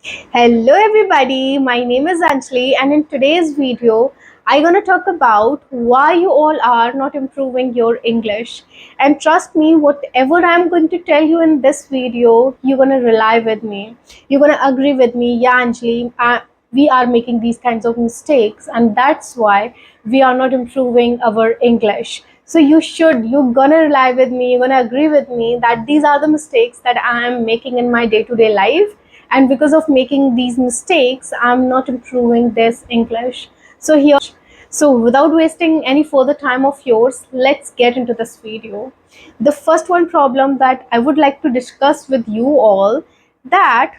Hello everybody, my name is Anjali and in today's video I'm going to talk about why you all are not improving your English. And trust me, whatever I'm going to tell you in this video, you're going to rely with me. You're going to agree with me, yeah Anjali, we are making these kinds of mistakes and that's why we are not improving our English. So you're gonna rely with me, you're gonna agree with me that these are the mistakes that I am making in my day-to-day life, and because of making these mistakes I'm not improving this English. So without wasting any further time of yours, let's get into this video. The first one problem that I would like to discuss with you all, that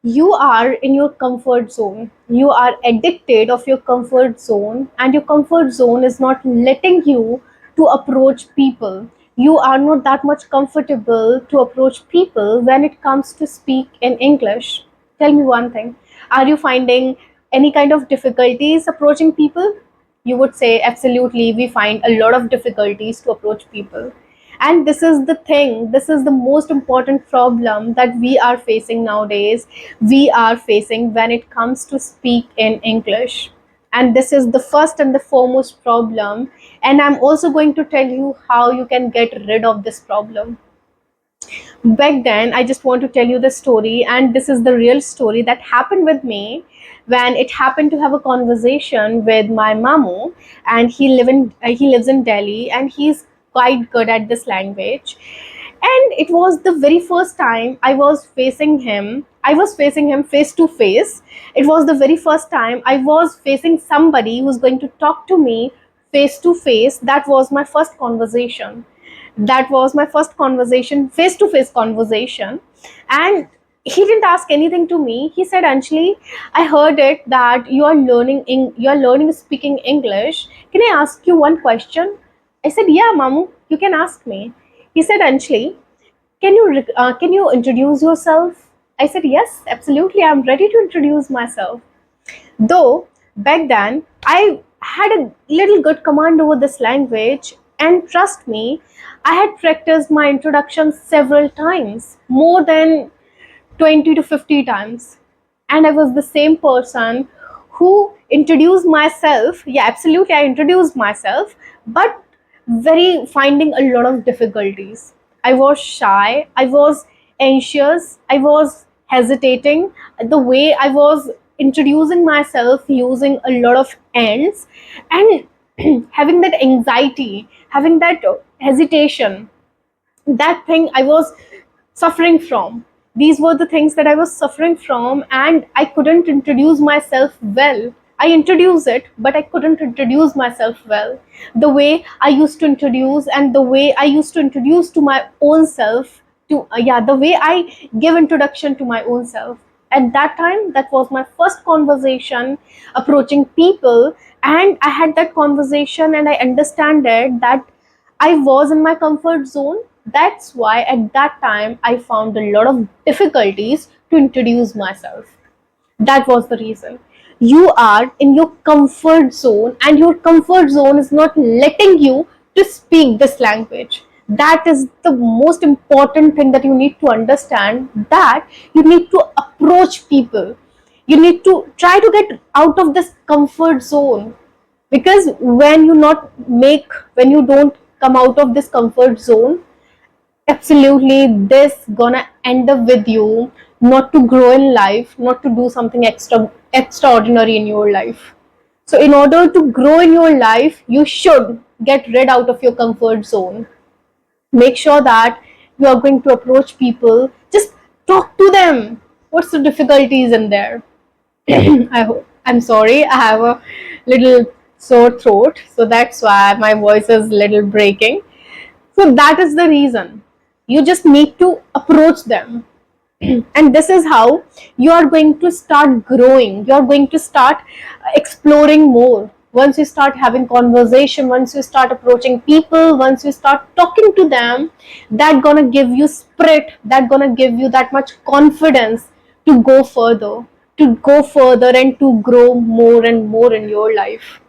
you are in your comfort zone, you are addicted of your comfort zone, and your comfort zone is not letting you to approach people. You are not that much comfortable to approach people when it comes to speak in English. Tell me one thing, are you finding any kind of difficulties approaching people? You would say absolutely, we find a lot of difficulties to approach people. And this is the thing, this is the most important problem that we are facing nowadays, we are facing when it comes to speak in English. And this is the first and the foremost problem, and I'm also going to tell you how you can get rid of this problem. Back then, I just want to tell you the story, and this is the real story that happened with me when it happened to have a conversation with my mamu. And he lives in Delhi, and he's quite good at this language. And it was the very first time I was facing him face to face. It was the very first time I was facing somebody who's going to talk to me face to face. That was my first conversation, face to face conversation. And he didn't ask anything to me. He said, Anjali, I heard it that you are learning speaking English. Can I ask you one question? I said, yeah mamu, you can ask me. He said, Anjali, can you introduce yourself? I said, yes, absolutely, I'm ready to introduce myself. Though back then I had a little good command over this language, and trust me, I had practiced my introduction several times, more than 20 to 50 times. And I was the same person who introduced myself. Yeah, absolutely, I introduced myself, but very finding a lot of difficulties. I was shy, I was anxious, I was hesitating. The way I was introducing myself using a lot of ends, and having that anxiety, having that hesitation, that thing I was suffering from. These were the things that I was suffering from, and I couldn't introduce myself well. I introduced it, but I couldn't introduce myself well. The way I used to introduce, and the way I used to introduce to my own self, the way I give introduction to my own self. At that time, that was my first conversation approaching people, and I had that conversation, and I understand that I was in my comfort zone. That's why at that time I found a lot of difficulties to introduce myself. That was the reason. You are in your comfort zone, and your comfort zone is not letting you to speak this language. That is the most important thing that you need to understand, that you need to approach people. You need to try to get out of this comfort zone, because when you don't come out of this comfort zone, absolutely this gonna end up with you not to grow in life, not to do something extraordinary in your life. So in order to grow in your life, you should get rid out of your comfort zone. Make sure that you are going to approach people, just talk to them. What's the difficulties in there? I'm sorry, I have a little sore throat, so that's why my voice is little breaking. So that is the reason. You just need to approach them. And this is how you are going to start growing. You are going to start exploring more. Once you start having conversation, once you start approaching people, once you start talking to them, that gonna give you spirit, that gonna give you that much confidence to go further, and to grow more and more in your life.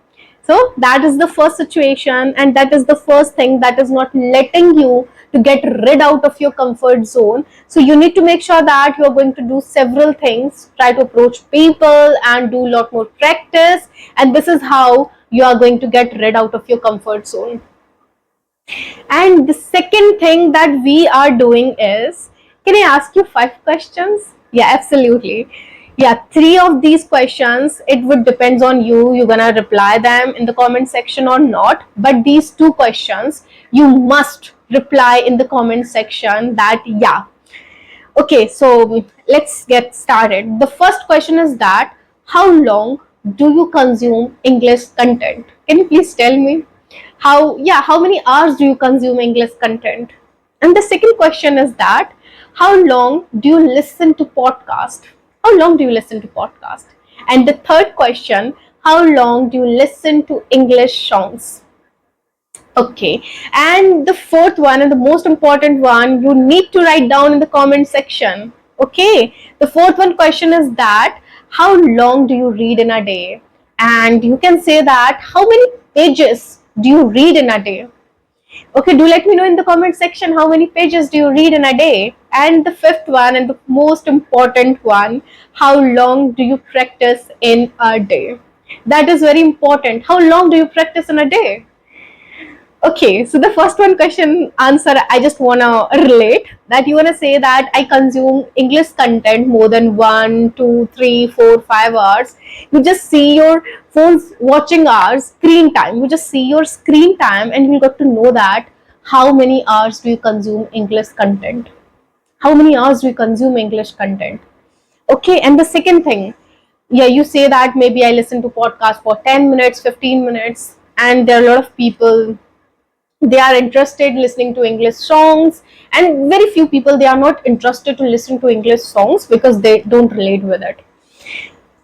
So that is the first situation, and that is the first thing that is not letting you to get rid out of your comfort zone. So you need to make sure that you are going to do several things, try to approach people and do a lot more practice, and this is how you are going to get rid out of your comfort zone. And the second thing that we are doing is, can I ask you 5 questions? Yeah, absolutely. Yeah, 3 of these questions, it would depends on you. You're gonna reply them in the comment section or not. But these 2 questions, you must reply in the comment section that yeah. Okay, so let's get started. The first question is that how long do you consume English content? Can you please tell me? How many hours do you consume English content? And the second question is that how long do you listen to podcast? How long do you listen to podcast? And the third question, how long do you listen to English songs? Okay, and the fourth one and the most important one, you need to write down in the comment section. Okay, the fourth one question is that how long do you read in a day? And you can say that how many pages do you read in a day? Okay, do let me know in the comment section how many pages do you read in a day? And the fifth one and the most important one, how long do you practice in a day? That is very important. How long do you practice in a day? Okay, so the first one question answer, I just wanna relate that you wanna say that I consume English content more than 1, 2, 3, 4, 5 hours. You just see your phone's watching hours, screen time. You just see your screen time, and you got to know that how many hours do you consume English content? How many hours do you consume English content? Okay, and the second thing, yeah, you say that maybe I listen to podcast for 10 minutes, 15 minutes, and there are a lot of people, they are interested listening to English songs, and very few people, they are not interested to listen to English songs because they don't relate with it.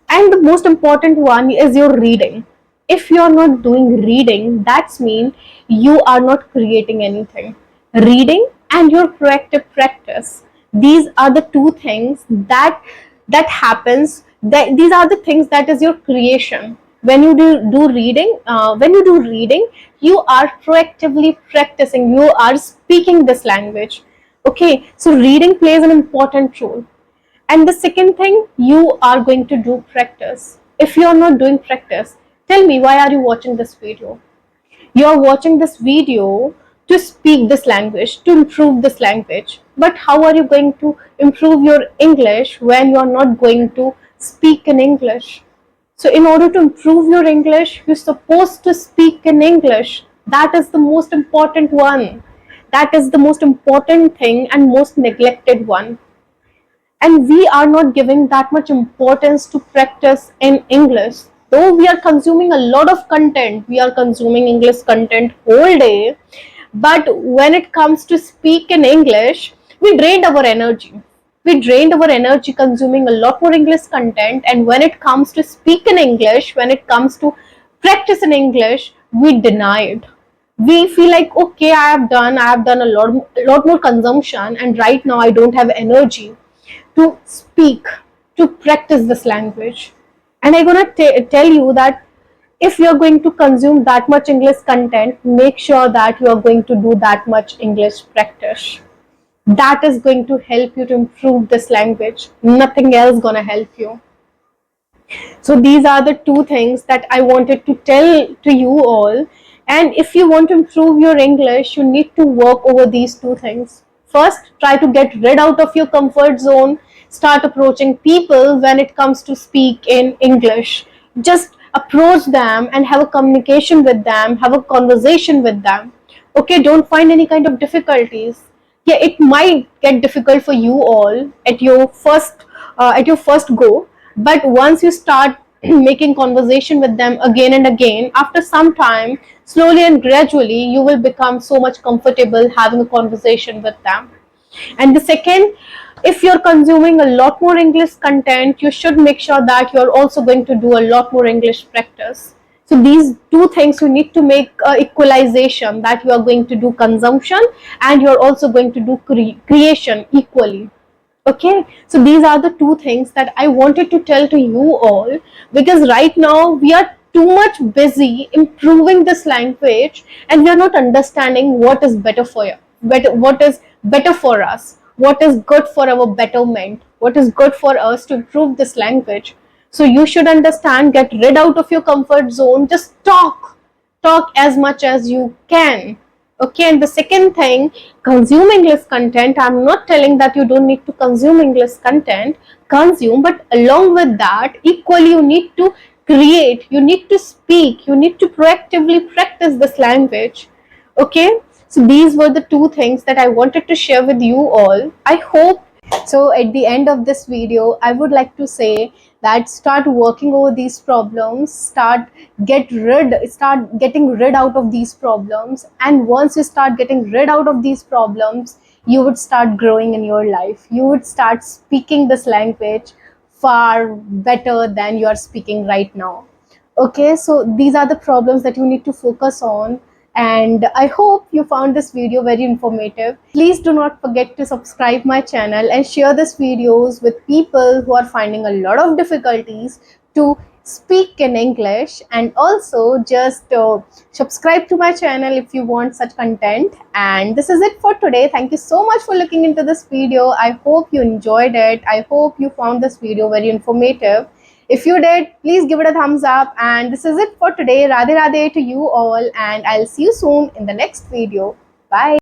And the most important one is your reading. If you are not doing reading, that's mean you are not creating anything. Reading and your proactive practice, these are the two things that happens, that these are the things that is your creation. When you do reading, you are proactively practicing, you are speaking this language. Okay, so reading plays an important role. And the second thing, you are going to do practice. If you are not doing practice, tell me, why are you watching this video? You are watching this video to speak this language, to improve this language. But how are you going to improve your English when you are not going to speak in English? So in order to improve your English, you're supposed to speak in English. That is the most important one. That is the most important thing and most neglected one. And we are not giving that much importance to practice in English. Though we are consuming a lot of content, we are consuming English content whole day, but when it comes to speak in English, we drained our energy. We drained our energy consuming a lot more English content, and when it comes to speak in English, when it comes to practice in English, we deny it. We feel like, okay, I have done a lot more consumption, and right now I don't have energy to speak, to practice this language. And I'm gonna tell you that if you're going to consume that much English content, make sure that you are going to do that much English practice. That is going to help you to improve this language. Nothing else gonna help you. So these are the two things that I wanted to tell to you all. And if you want to improve your English, you need to work over these two things. First, try to get rid out of your comfort zone. Start approaching people when it comes to speak in English. Just approach them and have a communication with them, have a conversation with them. Okay, don't find any kind of difficulties. Yeah, it might get difficult for you all at your first go, but once you start making conversation with them again and again, after some time, slowly and gradually, you will become so much comfortable having a conversation with them. And the second, if you're consuming a lot more English content, you should make sure that you're also going to do a lot more English practice. So these two things, you need to make equalization, that you are going to do consumption and you're also going to do creation equally. Okay, so these are the two things that I wanted to tell to you all, because right now we are too much busy improving this language and we are not understanding what is better for you, what is better for us, what is good for our betterment, what is good for us to improve this language. So you should understand, get rid out of your comfort zone, just talk as much as you can. Okay, and the second thing, consume English content. I'm not telling that you don't need to consume English content, consume, but along with that, equally you need to create, you need to speak, you need to proactively practice this language. Okay, so these were the two things that I wanted to share with you all. I hope so. At the end of this video, I would like to say that start working over these problems, start getting rid out of these problems, and once you start getting rid out of these problems, you would start growing in your life, you would start speaking this language far better than you are speaking right now. Okay, so these are the problems that you need to focus on, and I hope you found this video very informative. Please do not forget to subscribe my channel and share this videos with people who are finding a lot of difficulties to speak in English, and also just subscribe to my channel if you want such content. And this is it for today. Thank you so much for looking into this video. I hope you enjoyed it. I hope you found this video very informative. If you did, please give it a thumbs up. And this is it for today. Radhe Radhe to you all, and I'll see you soon in the next video. Bye.